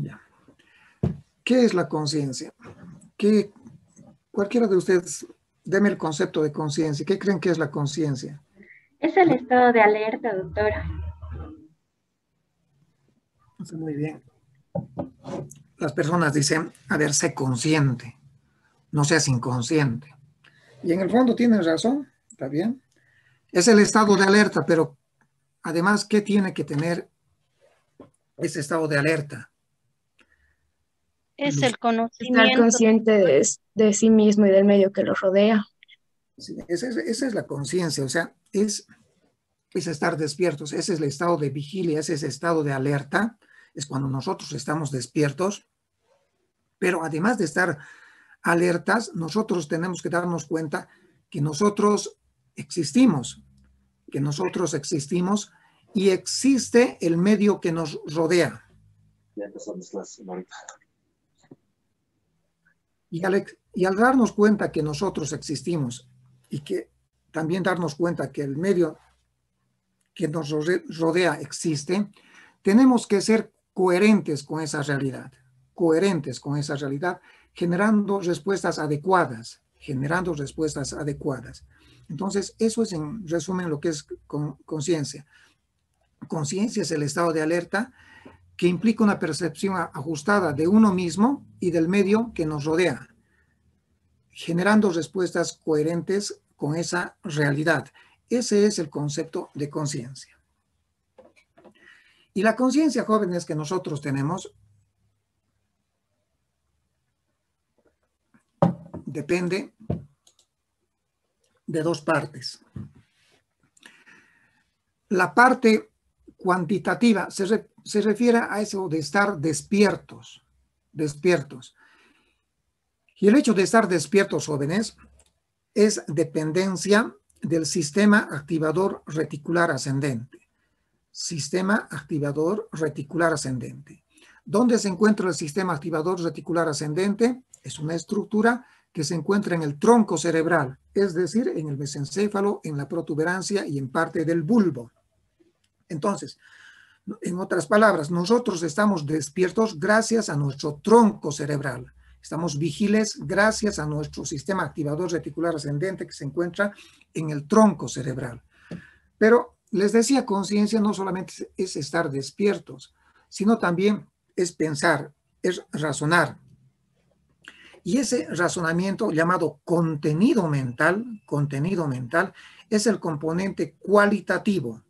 Ya. ¿Qué es la conciencia? Cualquiera de ustedes, deme el concepto de conciencia. ¿Qué creen que es la conciencia? Es el estado de alerta, doctor. Muy bien. Las personas dicen, a ver, sé consciente, no seas inconsciente. Y en el fondo tienen razón, ¿está bien? Es el estado de alerta, pero además, ¿qué tiene que tener ese estado de alerta? Es Luz. el Estar conocimiento. consciente de sí mismo y del medio que lo rodea. Sí, esa es la conciencia, o sea, es estar despiertos, ese es el estado de vigilia, ese es el estado de alerta, es cuando nosotros estamos despiertos, pero además de estar alertas, nosotros tenemos que darnos cuenta que nosotros existimos, y existe el medio que nos rodea. Ya empezamos las ahorita. Y al darnos cuenta que nosotros existimos y que también darnos cuenta que el medio que nos rodea existe, tenemos que ser coherentes con esa realidad, generando respuestas adecuadas, Entonces, eso es en resumen lo que es conciencia. Conciencia es el estado de alerta que implica una percepción ajustada de uno mismo y del medio que nos rodea, generando respuestas coherentes con esa realidad. Ese es el concepto de conciencia. Y la conciencia, jóvenes, que nosotros tenemos depende de dos partes. La parte cuantitativa se refiere a eso de estar despiertos. Y el hecho de estar despiertos, jóvenes, es dependencia del sistema activador reticular ascendente. ¿Dónde se encuentra el sistema activador reticular ascendente? Es una estructura que se encuentra en el tronco cerebral, es decir, en el mesencéfalo, en la protuberancia y en parte del bulbo. Entonces, en otras palabras, nosotros estamos despiertos gracias a nuestro tronco cerebral. Estamos vigiles gracias a nuestro sistema activador reticular ascendente que se encuentra en el tronco cerebral. Pero les decía, conciencia no solamente es estar despiertos, sino también es pensar, es razonar. Y ese razonamiento llamado contenido mental, es el componente cualitativo.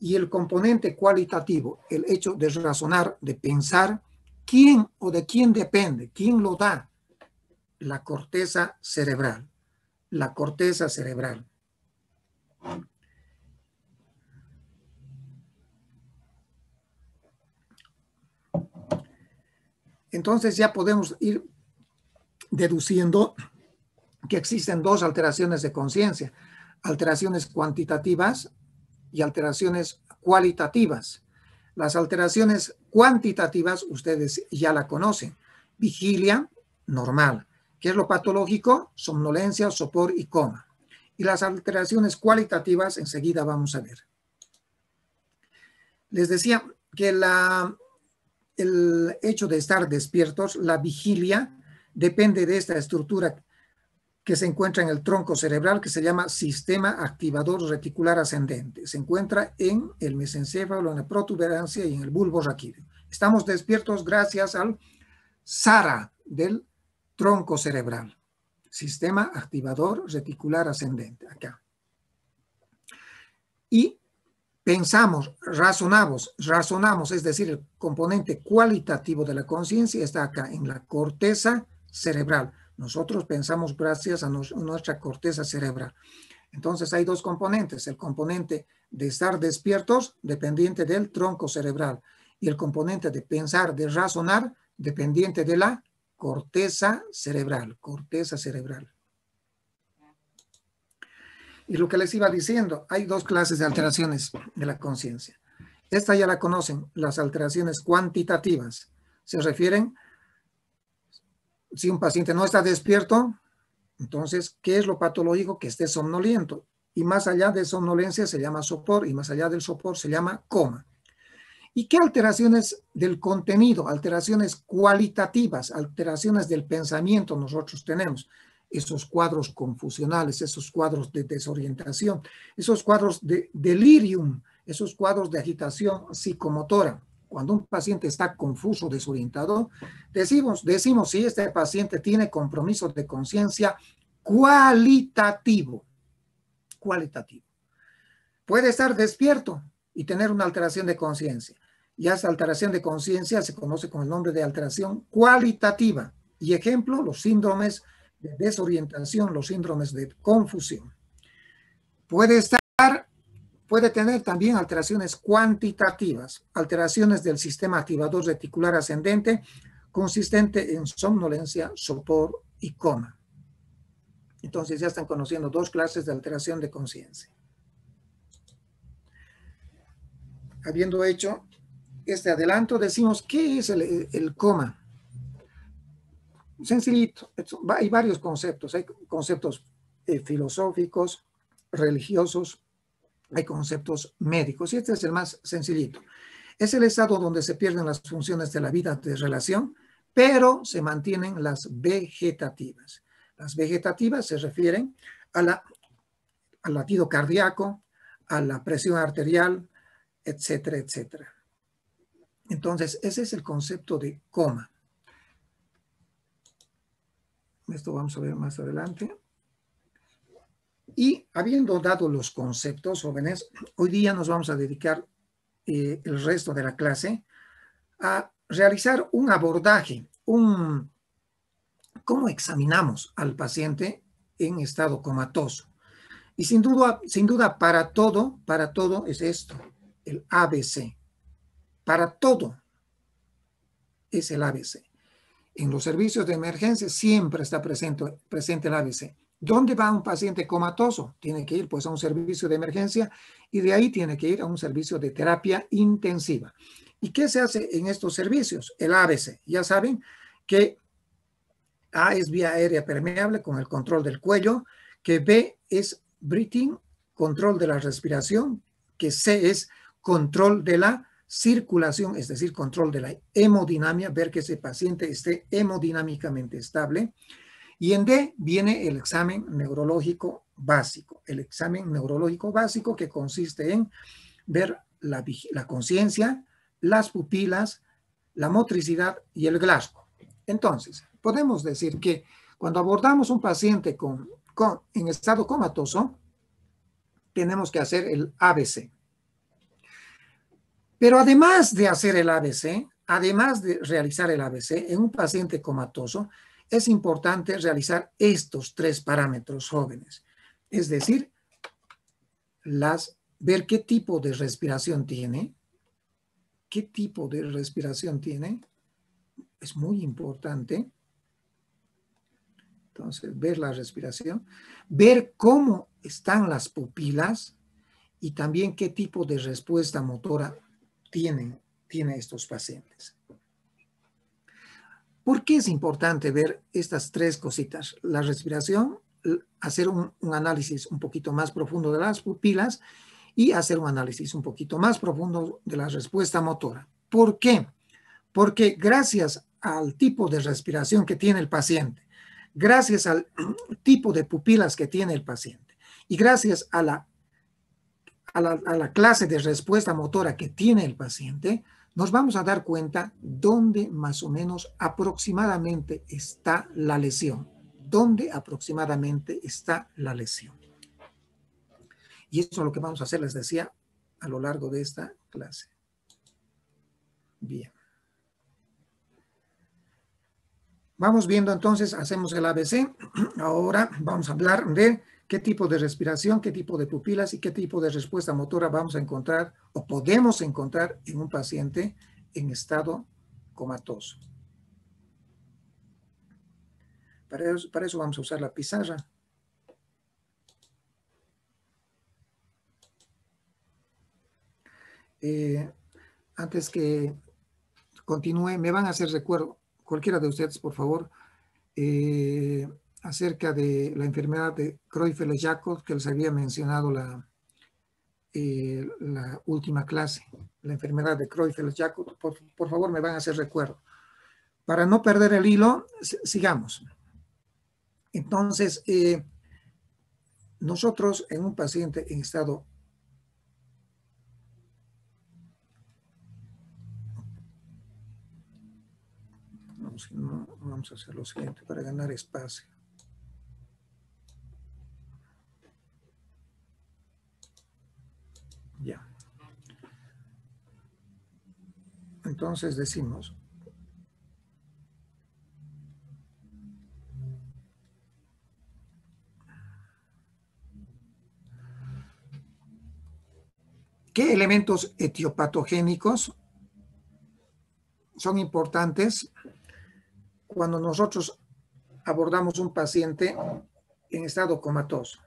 Y el componente cualitativo, el hecho de razonar, de pensar, ¿quién o de quién depende? ¿Quién lo da? La corteza cerebral. Entonces ya podemos ir deduciendo que existen dos alteraciones de conciencia, alteraciones cuantitativas y alteraciones cualitativas. Las alteraciones cuantitativas ustedes ya la conocen. Vigilia, normal. ¿Qué es lo patológico? Somnolencia, sopor y coma. Y las alteraciones cualitativas enseguida vamos a ver. Les decía que el hecho de estar despiertos, la vigilia, depende de esta estructura que se encuentra en el tronco cerebral, que se llama sistema activador reticular ascendente. Se encuentra en el mesencéfalo, en la protuberancia y en el bulbo raquídeo. Estamos despiertos gracias al SARA del tronco cerebral. Sistema activador reticular ascendente, acá. Y pensamos, razonamos, es decir, el componente cualitativo de la conciencia está acá, en la corteza cerebral. Nosotros pensamos gracias a nuestra corteza cerebral. Entonces hay dos componentes, el componente de estar despiertos, dependiente del tronco cerebral, y el componente de pensar, de razonar, dependiente de la corteza cerebral. Y lo que les iba diciendo, hay dos clases de alteraciones de la conciencia. Esta ya la conocen, las alteraciones cuantitativas. Se refieren, si un paciente no está despierto, entonces, ¿qué es lo patológico? Que esté somnoliento. Y más allá de somnolencia se llama sopor, y más allá del sopor se llama coma. ¿Y qué alteraciones del contenido, alteraciones cualitativas, alteraciones del pensamiento nosotros tenemos? Esos cuadros confusionales, esos cuadros de desorientación, esos cuadros de delirium, esos cuadros de agitación psicomotora. Cuando un paciente está confuso, desorientado, decimos si este paciente tiene compromiso de conciencia cualitativo. Puede estar despierto y tener una alteración de conciencia. Y esa alteración de conciencia se conoce con el nombre de alteración cualitativa. Y ejemplo, los síndromes de desorientación, los síndromes de confusión. Puede tener también alteraciones cuantitativas, alteraciones del sistema activador reticular ascendente consistente en somnolencia, sopor y coma. Entonces ya están conociendo dos clases de alteración de conciencia. Habiendo hecho este adelanto, decimos, ¿qué es el coma? Sencillito, hay varios conceptos, hay conceptos filosóficos, religiosos, hay conceptos médicos, y este es el más sencillito. Es el estado donde se pierden las funciones de la vida de relación, pero se mantienen las vegetativas. Las vegetativas se refieren al latido cardíaco, a la presión arterial, etcétera, etcétera. Entonces, ese es el concepto de coma. Esto vamos a ver más adelante. Y habiendo dado los conceptos, jóvenes, hoy día nos vamos a dedicar el resto de la clase a realizar un abordaje, cómo examinamos al paciente en estado comatoso. Y sin duda para todo es esto, el ABC. Para todo es el ABC. En los servicios de emergencia siempre está presente el ABC. ¿Dónde va un paciente comatoso? Tiene que ir pues a un servicio de emergencia y de ahí tiene que ir a un servicio de terapia intensiva. ¿Y qué se hace en estos servicios? El ABC. Ya saben que A es vía aérea permeable con el control del cuello, que B es breathing, control de la respiración, que C es control de la circulación, es decir, control de la hemodinamia, ver que ese paciente esté hemodinámicamente estable. Y en D viene el examen neurológico básico. El examen neurológico básico que consiste en ver la conciencia, las pupilas, la motricidad y el Glasgow. Entonces, podemos decir que cuando abordamos un paciente en estado comatoso, tenemos que hacer el ABC. Pero además de hacer el ABC, además de realizar el ABC en un paciente comatoso, es importante realizar estos tres parámetros, jóvenes. Es decir, ver qué tipo de respiración tiene. ¿Qué tipo de respiración tiene? Es muy importante. Entonces, ver la respiración, ver cómo están las pupilas y también qué tipo de respuesta motora tiene estos pacientes. ¿Por qué es importante ver estas tres cositas? La respiración, hacer un análisis un poquito más profundo de las pupilas y hacer un análisis un poquito más profundo de la respuesta motora. ¿Por qué? Porque gracias al tipo de respiración que tiene el paciente, gracias al tipo de pupilas que tiene el paciente y gracias a la clase de respuesta motora que tiene el paciente, nos vamos a dar cuenta dónde más o menos aproximadamente está la lesión. ¿Dónde aproximadamente está la lesión? Y eso es lo que vamos a hacer, les decía, a lo largo de esta clase. Bien. Vamos viendo entonces, hacemos el ABC. Ahora vamos a hablar de qué tipo de respiración, qué tipo de pupilas y qué tipo de respuesta motora vamos a encontrar o podemos encontrar en un paciente en estado comatoso. Para eso vamos a usar la pizarra. Antes que continúe, me van a hacer recuerdo, cualquiera de ustedes, por favor, acerca de la enfermedad de Creutzfeldt-Jakob que les había mencionado la última clase, la enfermedad de Creutzfeldt-Jakob. Por favor, me van a hacer recuerdo. Para no perder el hilo, sigamos. Entonces, nosotros en un paciente en estado vamos a hacer lo siguiente para ganar espacio. Ya. Entonces decimos, ¿qué elementos etiopatogénicos son importantes cuando nosotros abordamos un paciente en estado comatoso?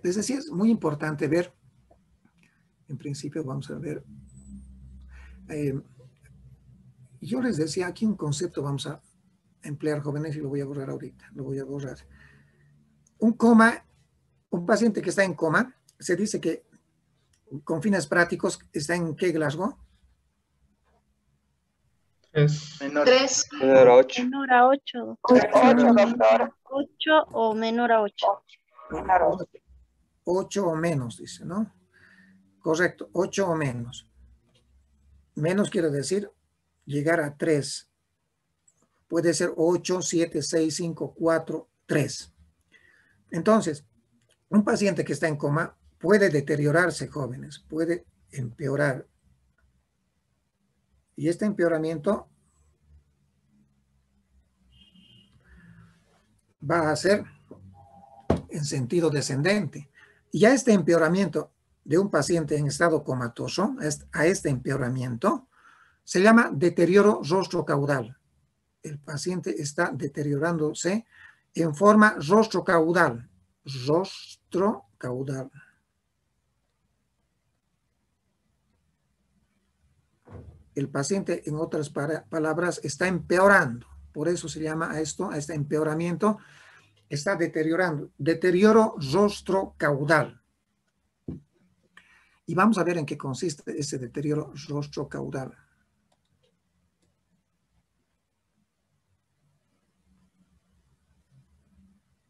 Es decir, es muy importante ver, en principio vamos a ver, yo les decía aquí un concepto, vamos a emplear, jóvenes, y lo voy a borrar ahorita, lo voy a borrar. Un coma, un paciente que está en coma, se dice que con fines prácticos está en ¿qué, Glasgow? Menor a 8. Menor a 8. 8 o menor a 8. 8 o menos, dice, ¿no? Correcto, 8 o menos. Menos quiere decir llegar a 3. Puede ser 8, 7, 6, 5, 4, 3. Entonces, un paciente que está en coma puede deteriorarse, jóvenes, puede empeorar. Y este empeoramiento va a ser en sentido descendente. Y a este empeoramiento de un paciente en estado comatoso, a este empeoramiento, se llama deterioro rostrocaudal. El paciente está deteriorándose en forma rostrocaudal. Rostrocaudal. El paciente, en otras palabras, está empeorando. Por eso se llama a esto, a este empeoramiento, está deteriorando. Deterioro rostrocaudal. Y vamos a ver en qué consiste ese deterioro rostrocaudal.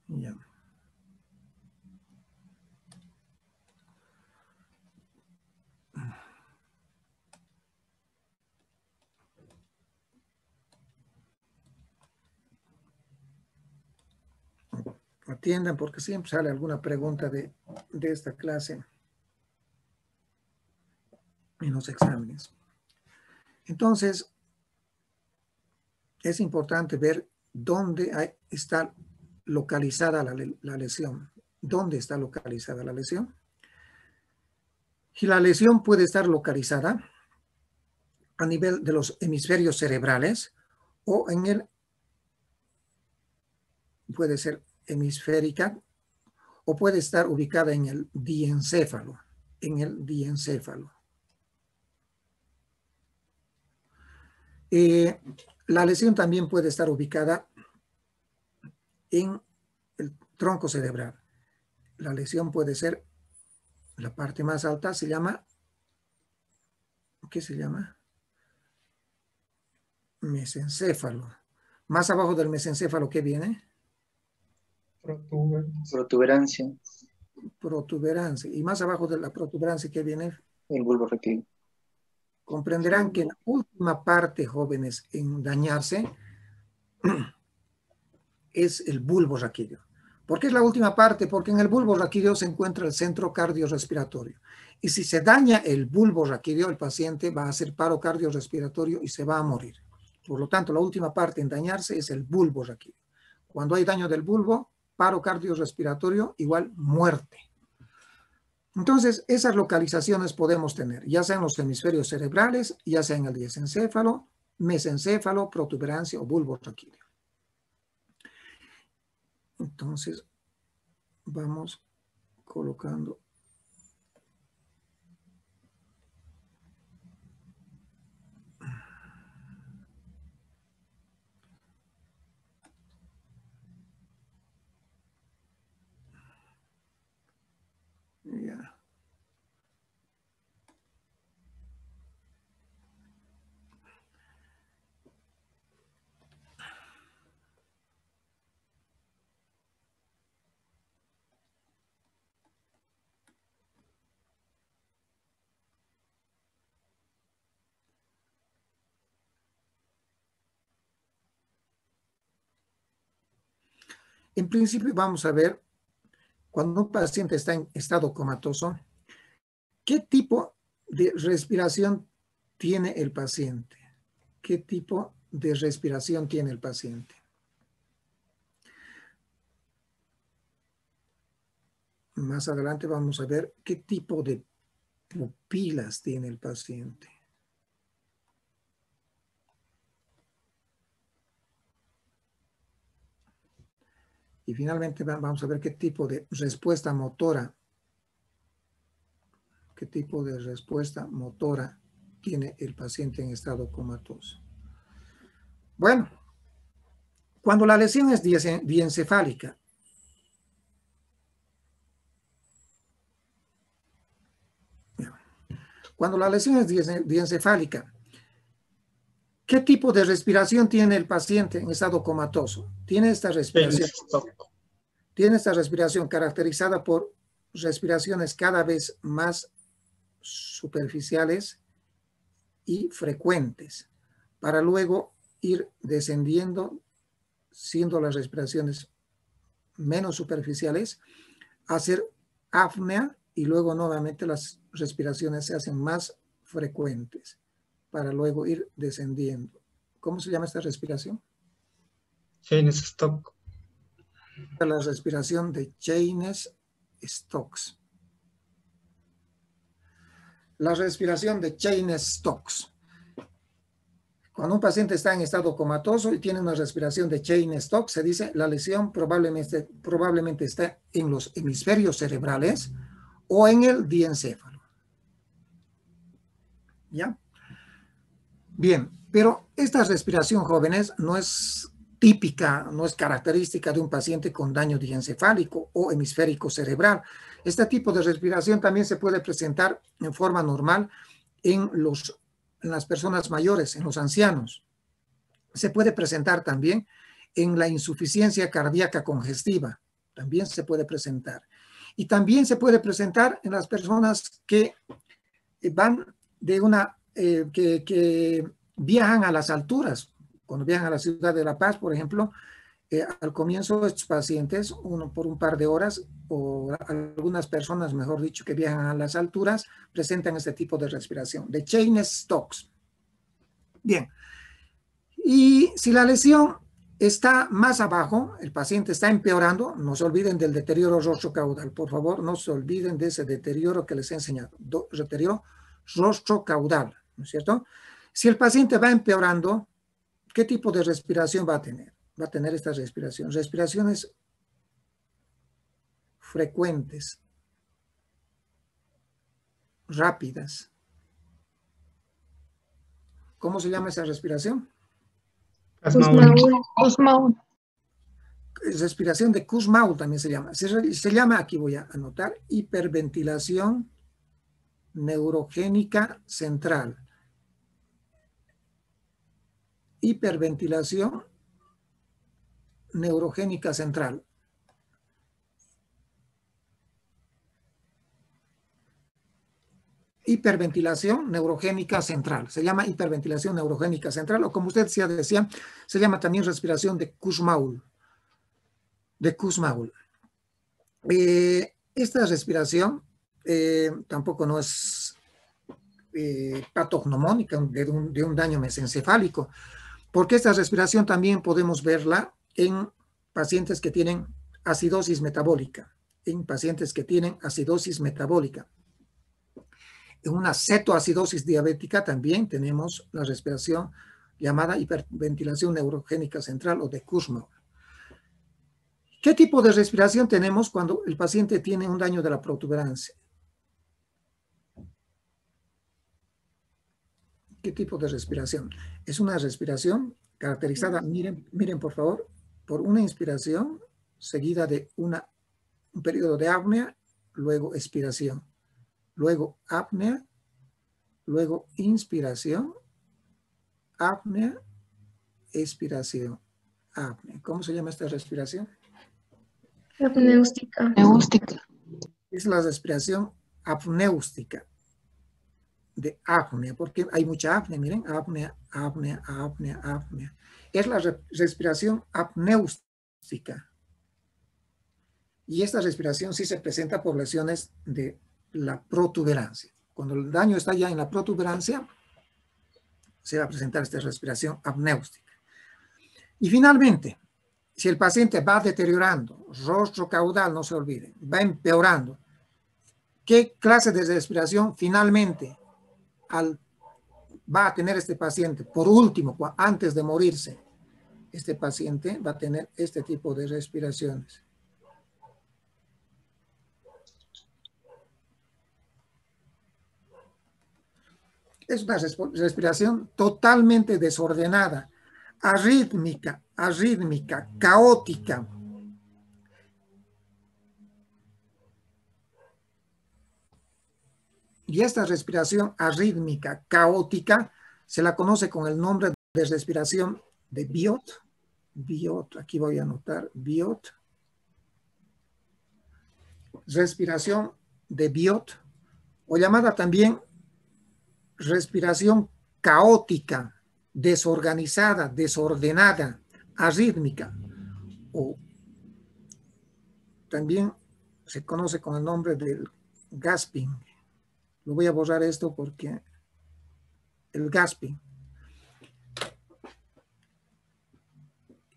Ya. Atiendan porque siempre sale alguna pregunta de esta clase en los exámenes. Entonces, es importante ver dónde está localizada la lesión. ¿Dónde está localizada la lesión? Y la lesión puede estar localizada a nivel de los hemisferios cerebrales o en el, puede ser hemisférica, o puede estar ubicada en el diencéfalo, la lesión también puede estar ubicada en el tronco cerebral. La lesión puede ser, la parte más alta se llama, ¿qué se llama? Mesencéfalo. Más abajo del mesencéfalo, ¿qué viene? Protuberancia. Protuberancia. Y más abajo de la protuberancia, ¿qué viene? El bulbo eréctil. Comprenderán que la última parte, jóvenes, en dañarse es el bulbo raquídeo. ¿Por qué es la última parte? Porque en el bulbo raquídeo se encuentra el centro cardiorrespiratorio. Y si se daña el bulbo raquídeo, el paciente va a hacer paro cardiorrespiratorio y se va a morir. Por lo tanto, la última parte en dañarse es el bulbo raquídeo. Cuando hay daño del bulbo, paro cardiorrespiratorio igual muerte. Entonces, esas localizaciones podemos tener, ya sea en los hemisferios cerebrales, ya sea en el diencéfalo, mesencéfalo, protuberancia o bulbo raquídeo. Entonces, vamos colocando. En principio vamos a ver, cuando un paciente está en estado comatoso, ¿qué tipo de respiración tiene el paciente? ¿Qué tipo de respiración tiene el paciente? Más adelante vamos a ver qué tipo de pupilas tiene el paciente. Y finalmente vamos a ver qué tipo de respuesta motora, tiene el paciente en estado comatoso. Bueno, cuando la lesión es diencefálica, ¿qué tipo de respiración tiene el paciente en estado comatoso? Tiene esta respiración caracterizada por respiraciones cada vez más superficiales y frecuentes, para luego ir descendiendo, siendo las respiraciones menos superficiales, hacer apnea y luego nuevamente las respiraciones se hacen más frecuentes para luego ir descendiendo. ¿Cómo se llama esta respiración? Cheyne-Stokes. La respiración de Cheyne-Stokes. La respiración de Cheyne-Stokes. Cuando un paciente está en estado comatoso y tiene una respiración de Cheyne-Stokes, se dice la lesión probablemente está en los hemisferios cerebrales o en el diencéfalo. ¿Ya? Bien, pero esta respiración, jóvenes, no es típica, no es característica de un paciente con daño diencefálico o hemisférico cerebral. Este tipo de respiración también se puede presentar en forma normal en las personas mayores, en los ancianos. Se puede presentar también en la insuficiencia cardíaca congestiva. También se puede presentar. Y también se puede presentar en las personas que van que viajan a las alturas. Cuando viajan a la ciudad de La Paz, por ejemplo, al comienzo estos pacientes, uno por un par de horas, o algunas personas, mejor dicho, que viajan a las alturas, presentan este tipo de respiración, de Cheyne-Stokes. Bien. Y si la lesión está más abajo, el paciente está empeorando, no se olviden del deterioro rostrocaudal, por favor, no se olviden de ese deterioro que les he enseñado, deterioro rostrocaudal, ¿no es cierto? Si el paciente va empeorando, ¿qué tipo de respiración va a tener? Va a tener esta respiración, respiraciones frecuentes, rápidas. ¿Cómo se llama esa respiración? Kussmaul. Respiración de Kussmaul también se llama. Se llama, aquí voy a anotar, hiperventilación neurogénica central. Hiperventilación neurogénica central. Hiperventilación neurogénica central. Se llama hiperventilación neurogénica central, o como usted decía, se llama también respiración de Kussmaul. Esta respiración tampoco no es patognomónica de un daño mesencefálico, porque esta respiración también podemos verla en pacientes que tienen acidosis metabólica, en una cetoacidosis diabética también tenemos la respiración llamada hiperventilación neurogénica central o de Kussmaul. ¿Qué tipo de respiración tenemos cuando el paciente tiene un daño de la protuberancia? ¿Qué tipo de respiración? Es una respiración caracterizada, miren por favor, por una inspiración seguida de un periodo de apnea, luego expiración, luego apnea, luego inspiración, apnea, expiración, apnea. ¿Cómo se llama esta respiración? Apneústica. Es la respiración apneústica de apnea, porque hay mucha apnea, miren, apnea, apnea. Es la respiración apneústica. Y esta respiración sí se presenta por lesiones de la protuberancia. Cuando el daño está ya en la protuberancia, se va a presentar esta respiración apnéustica. Y finalmente, si el paciente va deteriorando, rostro caudal, no se olvide, va empeorando, ¿qué clase de respiración finalmente va a tener este paciente? Por último, antes de morirse, este paciente va a tener este tipo de respiraciones. Es una respiración totalmente desordenada, arrítmica, caótica. Y esta respiración arrítmica, caótica, se la conoce con el nombre de respiración de Biot. Biot, aquí voy a anotar, Biot. Respiración de Biot, o llamada también respiración caótica, desorganizada, desordenada, arrítmica, o también se conoce con el nombre del gasping. Lo voy a borrar esto porque el gasping.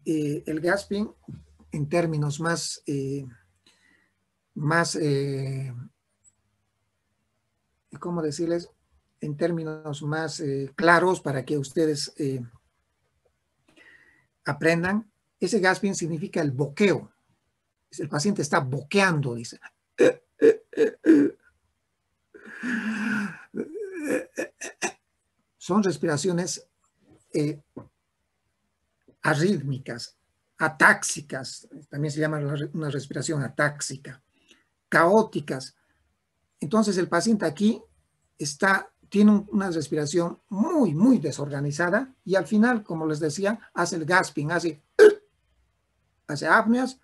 El gasping, en términos ¿cómo decirles? En términos más claros para que ustedes aprendan, ese gasping significa el boqueo. El paciente está boqueando, dice. Son respiraciones arrítmicas, atáxicas, también se llama una respiración atáxica, caóticas. Entonces el paciente aquí tiene una respiración muy desorganizada y al final, como les decía, hace el gasping, hace apneas